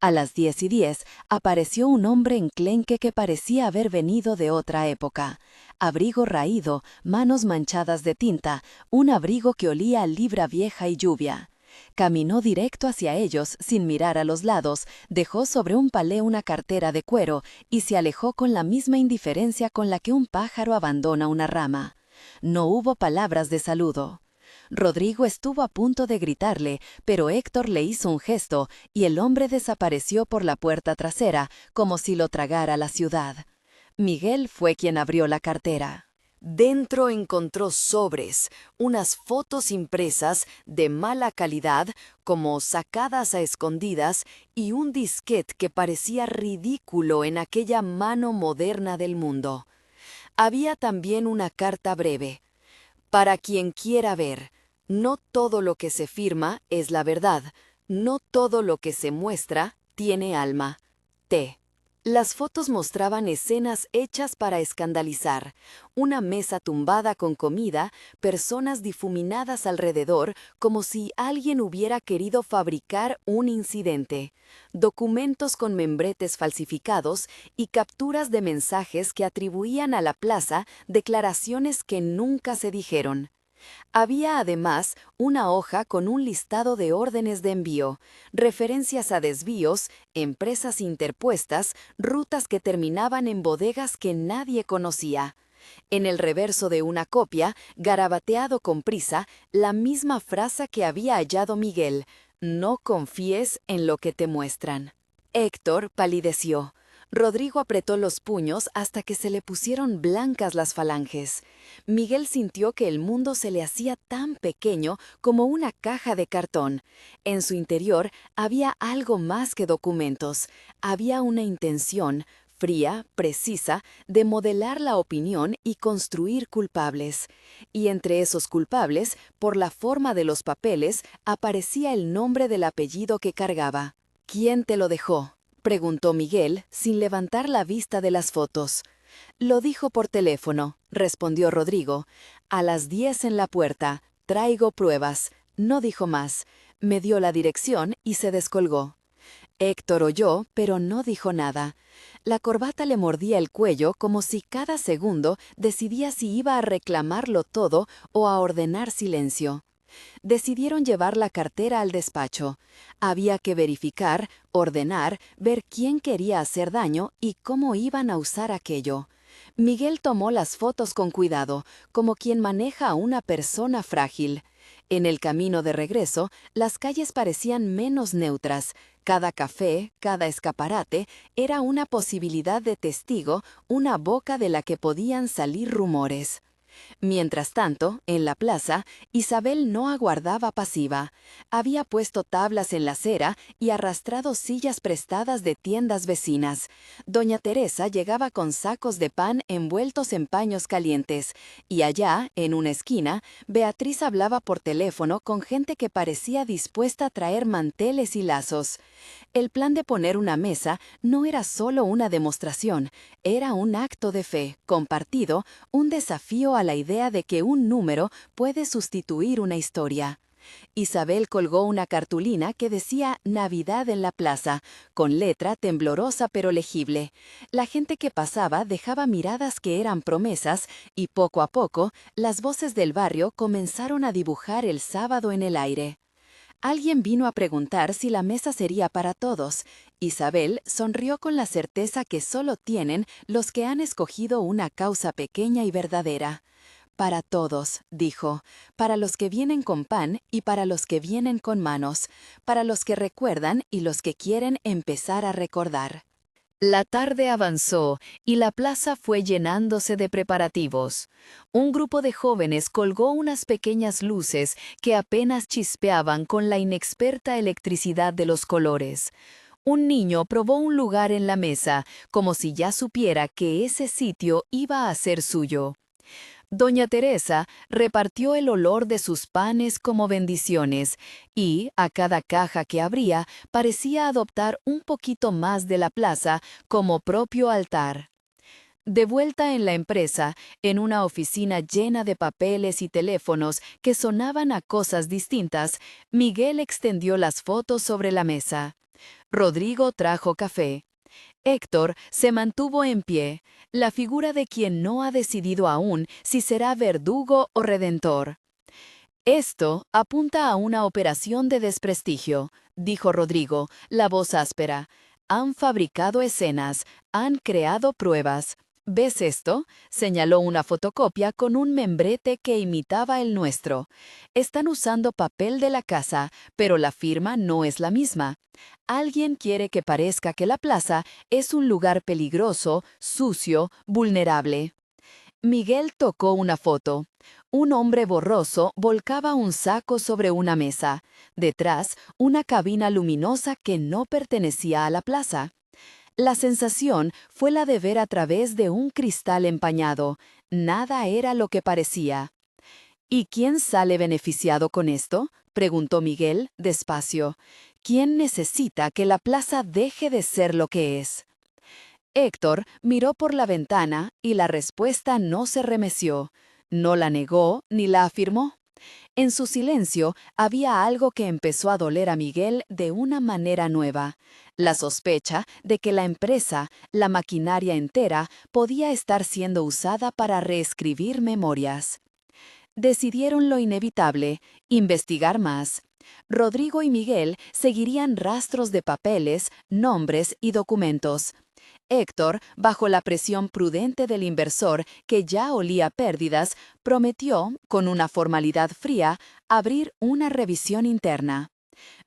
S1: A las 10:10 apareció un hombre enclenque que parecía haber venido de otra época. Abrigo raído, manos manchadas de tinta, un abrigo que olía a libra vieja y lluvia. Caminó directo hacia ellos sin mirar a los lados, dejó sobre un palé una cartera de cuero y se alejó con la misma indiferencia con la que un pájaro abandona una rama. No hubo palabras de saludo. Rodrigo estuvo a punto de gritarle, pero Héctor le hizo un gesto y el hombre desapareció por la puerta trasera, como si lo tragara la ciudad. Miguel fue quien abrió la cartera. Dentro encontró sobres, unas fotos impresas de mala calidad, como sacadas a escondidas, y un disquete que parecía ridículo en aquella mano moderna del mundo. Había también una carta breve. Para quien quiera ver, no todo lo que se firma es la verdad, no todo lo que se muestra tiene alma. T. Las fotos mostraban escenas hechas para escandalizar, una mesa tumbada con comida, personas difuminadas alrededor como si alguien hubiera querido fabricar un incidente, documentos con membretes falsificados y capturas de mensajes que atribuían a la plaza declaraciones que nunca se dijeron. Había además una hoja con un listado de órdenes de envío, referencias a desvíos, empresas interpuestas, rutas que terminaban en bodegas que nadie conocía. En el reverso de una copia, garabateado con prisa, la misma frase que había hallado Miguel: «No confíes en lo que te muestran». Héctor palideció.
S2: Rodrigo apretó los puños hasta que se le pusieron blancas las falanges. Miguel sintió que el mundo se le hacía tan pequeño como una caja de cartón. En su interior había algo más que documentos. Había una intención, fría, precisa, de modelar la opinión y construir culpables. Y entre esos culpables, por la forma de los papeles, aparecía el nombre del apellido que cargaba. ¿Quién te lo dejó?, preguntó Miguel, sin levantar la vista de las fotos. Lo dijo por teléfono, respondió Rodrigo. A las 10 en la puerta. Traigo pruebas. No dijo más. Me dio la dirección y se descolgó. Héctor oyó, pero no dijo nada. La corbata le mordía el cuello como si cada segundo decidía si iba a reclamarlo todo o a ordenar silencio. Decidieron llevar la cartera al despacho. Había que verificar, ordenar, ver quién quería hacer daño y cómo iban a usar aquello. Miguel tomó las fotos con cuidado, como quien maneja a una persona frágil. En el camino de regreso, las calles parecían menos neutras. Cada café, cada escaparate, era una posibilidad de testigo, una boca de la que podían salir rumores. Mientras tanto, en la plaza, Isabel no aguardaba pasiva. Había puesto tablas en la acera y arrastrado sillas prestadas de tiendas vecinas. Doña Teresa llegaba con sacos de pan envueltos en paños calientes, y allá, en una esquina, Beatriz hablaba por teléfono con gente que parecía dispuesta a traer manteles y lazos. El plan de poner una mesa no era solo una demostración, era un acto de fe, compartido, un desafío a la idea de que un número puede sustituir una historia. Isabel colgó una cartulina que decía Navidad en la plaza, con letra temblorosa pero legible. La gente que pasaba dejaba miradas que eran promesas y poco a poco las voces del barrio comenzaron a dibujar el sábado en el aire. Alguien vino a preguntar si la mesa sería para todos. Isabel sonrió con la certeza que solo tienen los que han escogido una causa pequeña y verdadera. Para todos, dijo, para los que vienen con pan y para los que vienen con manos, para los que recuerdan y los que quieren empezar a recordar.
S1: La tarde avanzó y la plaza fue llenándose de preparativos. Un grupo de jóvenes colgó unas pequeñas luces que apenas chispeaban con la inexperta electricidad de los colores. Un niño probó un lugar en la mesa, como si ya supiera que ese sitio iba a ser suyo. Doña Teresa repartió el olor de sus panes como bendiciones y, a cada caja que abría, parecía adoptar un poquito más de la plaza como propio altar. De vuelta en la empresa, en una oficina llena de papeles y teléfonos que sonaban a cosas distintas, Miguel extendió las fotos sobre la mesa. Rodrigo trajo café. Héctor se mantuvo en pie, la figura de quien no ha decidido aún si será verdugo o redentor. Esto apunta a una operación de desprestigio, dijo Rodrigo, la voz áspera. Han fabricado escenas, han creado pruebas. ¿Ves esto?, señaló una fotocopia con un membrete que imitaba el nuestro. Están usando papel de la casa, pero la firma no es la misma. Alguien quiere que parezca que la plaza es un lugar peligroso, sucio, vulnerable. Miguel tocó una foto. Un hombre borroso volcaba un saco sobre una mesa. Detrás, una cabina luminosa que no pertenecía a la plaza. La sensación fue la de ver a través de un cristal empañado. Nada era lo que parecía. ¿Y quién sale beneficiado con esto?, preguntó Miguel, despacio. ¿Quién necesita que la plaza deje de ser lo que es? Héctor miró por la ventana y la respuesta no se remeció. No la negó ni la afirmó. En su silencio había algo que empezó a doler a Miguel de una manera nueva. La sospecha de que la empresa, la maquinaria entera, podía estar siendo usada para reescribir memorias. Decidieron lo inevitable, investigar más. Rodrigo y Miguel seguirían rastros de papeles, nombres y documentos. Héctor, bajo la presión prudente del inversor que ya olía pérdidas, prometió, con una formalidad fría, abrir una revisión interna.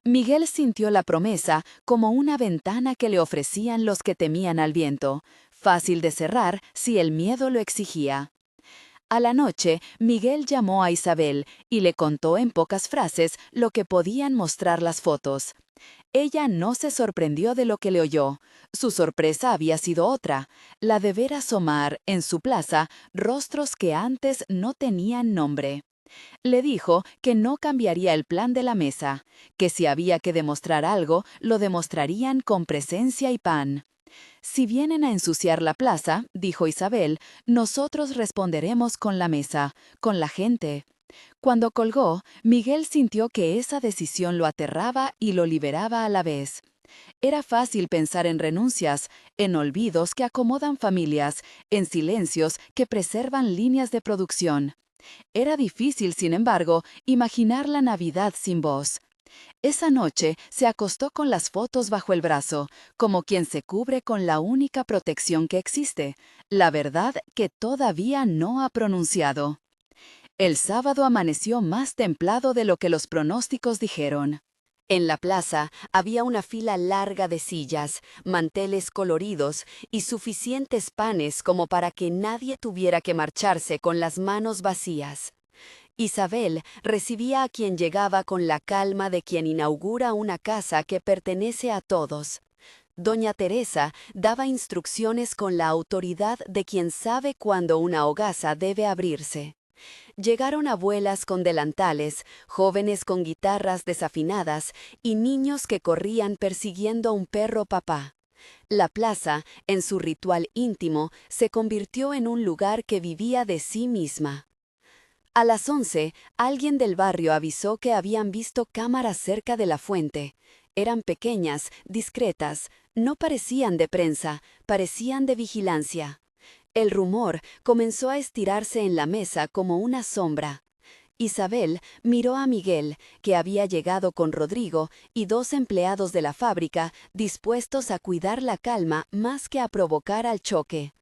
S2: Miguel sintió la promesa como una ventana que le ofrecían los que temían al viento, fácil de cerrar si el miedo lo exigía. A la noche, Miguel llamó a Isabel y le contó en pocas frases lo que podían mostrar las fotos. Ella no se sorprendió de lo que le oyó. Su sorpresa había sido otra, la de ver asomar en su plaza rostros que antes no tenían nombre. Le dijo que no cambiaría el plan de la mesa, que si había que demostrar algo, lo demostrarían con presencia y pan. Si vienen a ensuciar la plaza, dijo Isabel, nosotros responderemos con la mesa, con la gente. Cuando colgó, Miguel sintió que esa decisión lo aterraba y lo liberaba a la vez. Era fácil pensar en renuncias, en olvidos que acomodan familias, en silencios que preservan líneas de producción. Era difícil, sin embargo, imaginar la Navidad sin voz. Esa noche se acostó con las fotos bajo el brazo, como quien se cubre con la única protección que existe, la verdad que todavía no ha pronunciado. El sábado amaneció más templado de lo que los pronósticos dijeron.
S1: En la plaza había una fila larga de sillas, manteles coloridos y suficientes panes como para que nadie tuviera que marcharse con las manos vacías. Isabel recibía a quien llegaba con la calma de quien inaugura una casa que pertenece a todos. Doña Teresa daba instrucciones con la autoridad de quien sabe cuándo una hogaza debe abrirse. Llegaron abuelas con delantales, jóvenes con guitarras desafinadas y niños que corrían persiguiendo a un perro papá. La plaza, en su ritual íntimo, se convirtió en un lugar que vivía de sí misma. A las 11, alguien del barrio avisó que habían visto cámaras cerca de la fuente. Eran pequeñas, discretas, no parecían de prensa, parecían de vigilancia. El rumor comenzó a estirarse en la mesa como una sombra. Isabel miró a Miguel, que había llegado con Rodrigo y 2 empleados de la fábrica dispuestos a cuidar la calma más que a provocar al choque.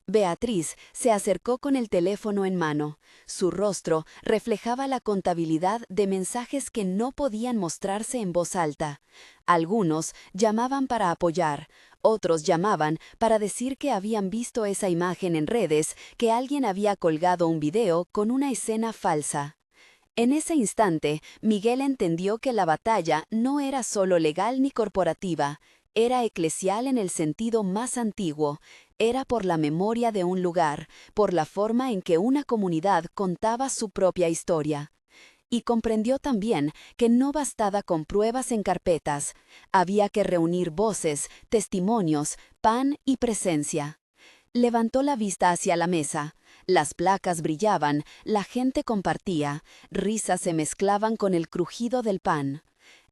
S1: Beatriz se acercó con el teléfono en mano. Su rostro reflejaba la contabilidad de mensajes que no podían mostrarse en voz alta. Algunos llamaban para apoyar, otros llamaban para decir que habían visto esa imagen en redes, que alguien había colgado un video con una escena falsa. En ese instante, Miguel entendió que la batalla no era solo legal ni corporativa, era eclesial en el sentido más antiguo, era por la memoria de un lugar, por la forma en que una comunidad contaba su propia historia. Y comprendió también que no bastaba con pruebas en carpetas, había que reunir voces, testimonios, pan y presencia. Levantó la vista hacia la mesa. Las placas brillaban, la gente compartía, risas se mezclaban con el crujido del pan.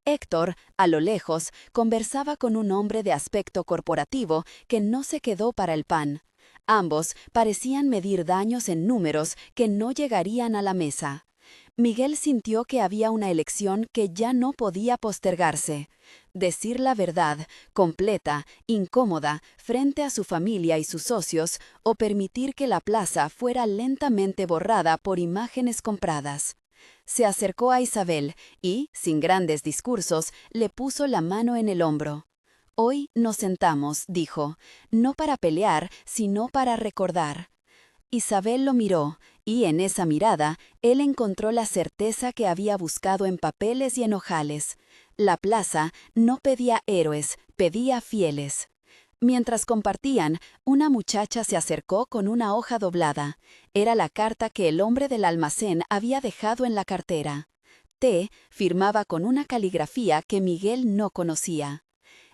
S1: Héctor, a lo lejos, conversaba con un hombre de aspecto corporativo que no se quedó para el pan. Ambos parecían medir daños en números que no llegarían a la mesa. Miguel sintió que había una elección que ya no podía postergarse. Decir la verdad, completa, incómoda, frente a su familia y sus socios, o permitir que la plaza fuera lentamente borrada por imágenes compradas. Se acercó a Isabel y, sin grandes discursos, le puso la mano en el hombro. «Hoy nos sentamos», dijo, «no para pelear, sino para recordar». Isabel lo miró, y en esa mirada, él encontró la certeza que había buscado en papeles y en ojales. La plaza no pedía héroes, pedía fieles. Mientras compartían, una muchacha se acercó con una hoja doblada. Era la carta que el hombre del almacén había dejado en la cartera. T firmaba con una caligrafía que Miguel no conocía.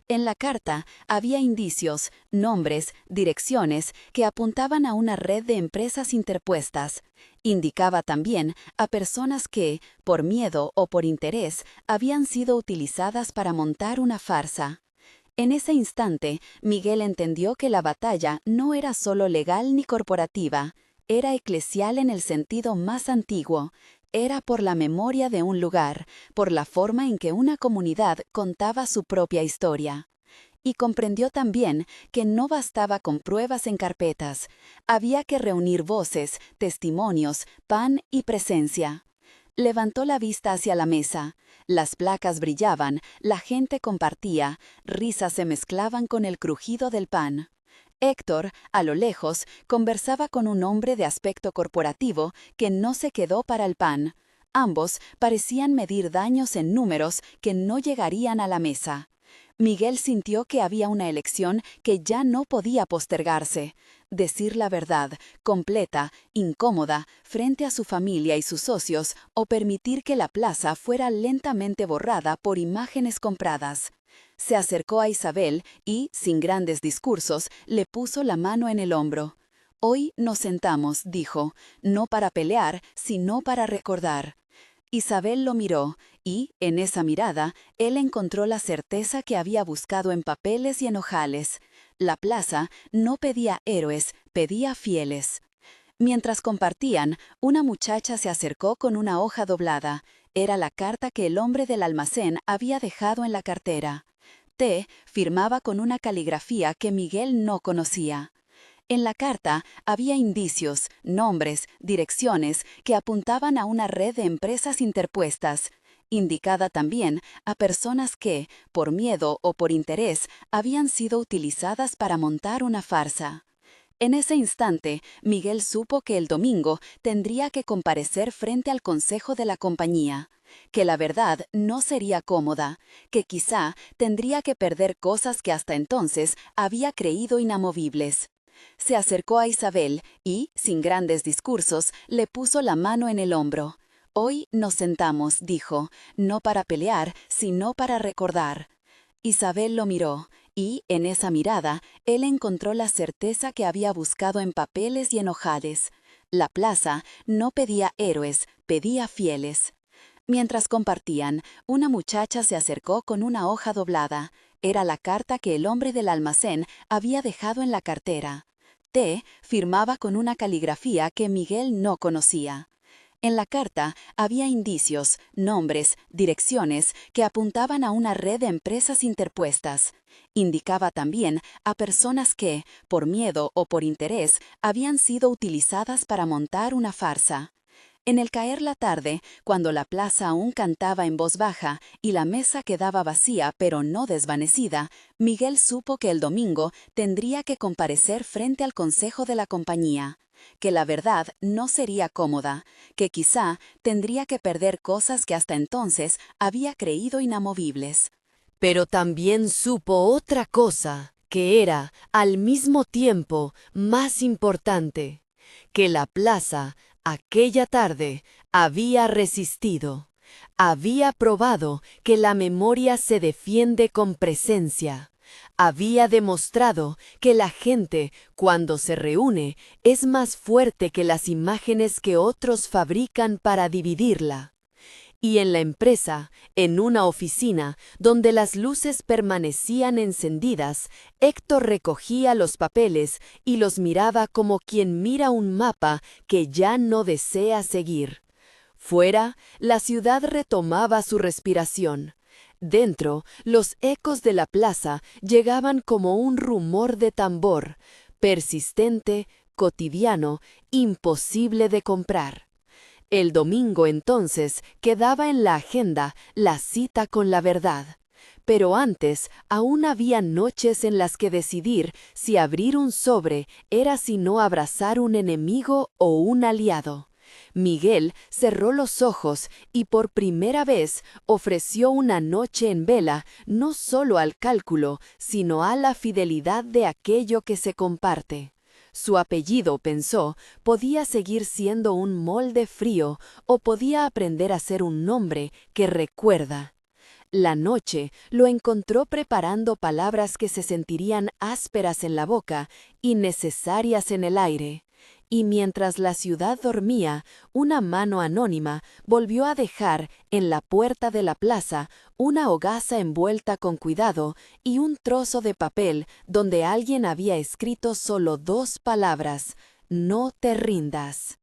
S1: En la carta había indicios, nombres, direcciones que apuntaban a una red de empresas interpuestas. Indicaba también a personas que, por miedo o por interés, habían sido utilizadas para montar una farsa. En ese instante, Miguel entendió que la batalla no era solo legal ni corporativa, era eclesial en el sentido más antiguo. Era por la memoria de un lugar, por la forma en que una comunidad contaba su propia historia. Y comprendió también que no bastaba con pruebas en carpetas, había que reunir voces, testimonios, pan y presencia.
S2: Levantó la vista hacia la mesa. Las placas brillaban, la gente compartía, risas se mezclaban con el crujido del pan. Héctor, a lo lejos, conversaba con un hombre de aspecto corporativo que no se quedó para el pan. Ambos parecían medir daños en números que no llegarían a la mesa. Miguel sintió que había una elección que ya no podía postergarse: decir la verdad, completa, incómoda, frente a su familia y sus socios, o permitir que la plaza fuera lentamente borrada por imágenes compradas. Se acercó a Isabel y, sin grandes discursos, le puso la mano en el hombro. «Hoy nos sentamos», dijo, «no para pelear, sino para recordar». Isabel lo miró y, en esa mirada, él encontró la certeza que había buscado en papeles y en ojales. La plaza no pedía héroes, pedía fieles. Mientras compartían, una muchacha se acercó con una hoja doblada. Era la carta que el hombre del almacén había dejado en la cartera. T firmaba con una caligrafía que Miguel no conocía. En la carta había indicios, nombres, direcciones que apuntaban a una red de empresas interpuestas, indicada también a personas que, por miedo o por interés, habían sido utilizadas para montar una farsa. En ese instante, Miguel supo que el domingo tendría que comparecer frente al consejo de la compañía, que la verdad no sería cómoda, que quizá tendría que perder cosas que hasta entonces había creído inamovibles. Se acercó a Isabel y, sin grandes discursos, le puso la mano en el hombro. «Hoy nos sentamos», dijo, «no para pelear, sino para recordar». Isabel lo miró, y, en esa mirada, él encontró la certeza que había buscado en papeles y en ojales. La plaza no pedía héroes, pedía fieles. Mientras compartían, una muchacha se acercó con una hoja doblada. Era la carta que el hombre del almacén había dejado en la cartera. T firmaba con una caligrafía que Miguel no conocía. En la carta había indicios, nombres, direcciones que apuntaban a una red de empresas interpuestas. Indicaba también a personas que, por miedo o por interés, habían sido utilizadas para montar una farsa. En el caer la tarde, cuando la plaza aún cantaba en voz baja y la mesa quedaba vacía pero no desvanecida, Miguel supo que el domingo tendría que comparecer frente al consejo de la compañía, que la verdad no sería cómoda, que quizá tendría que perder cosas que hasta entonces había creído inamovibles.
S1: Pero también supo otra cosa, que era, al mismo tiempo, más importante: que la plaza, aquella tarde, había resistido. Había probado que la memoria se defiende con presencia. Había demostrado que la gente, cuando se reúne, es más fuerte que las imágenes que otros fabrican para dividirla. Y en la empresa, en una oficina, donde las luces permanecían encendidas, Héctor recogía los papeles y los miraba como quien mira un mapa que ya no desea seguir. Fuera, la ciudad retomaba su respiración. Dentro, los ecos de la plaza llegaban como un rumor de tambor, persistente, cotidiano, imposible de comprar. El domingo entonces quedaba en la agenda la cita con la verdad. Pero antes aún había noches en las que decidir si abrir un sobre era sino abrazar un enemigo o un aliado. Miguel cerró los ojos y por primera vez ofreció una noche en vela no solo al cálculo, sino a la fidelidad de aquello que se comparte. Su apellido, pensó, podía seguir siendo un molde frío o podía aprender a ser un nombre que recuerda. La noche lo encontró preparando palabras que se sentirían ásperas en la boca y necesarias en el aire. Y mientras la ciudad dormía, una mano anónima volvió a dejar en la puerta de la plaza una hogaza envuelta con cuidado y un trozo de papel donde alguien había escrito solo 2 palabras: «No te rindas».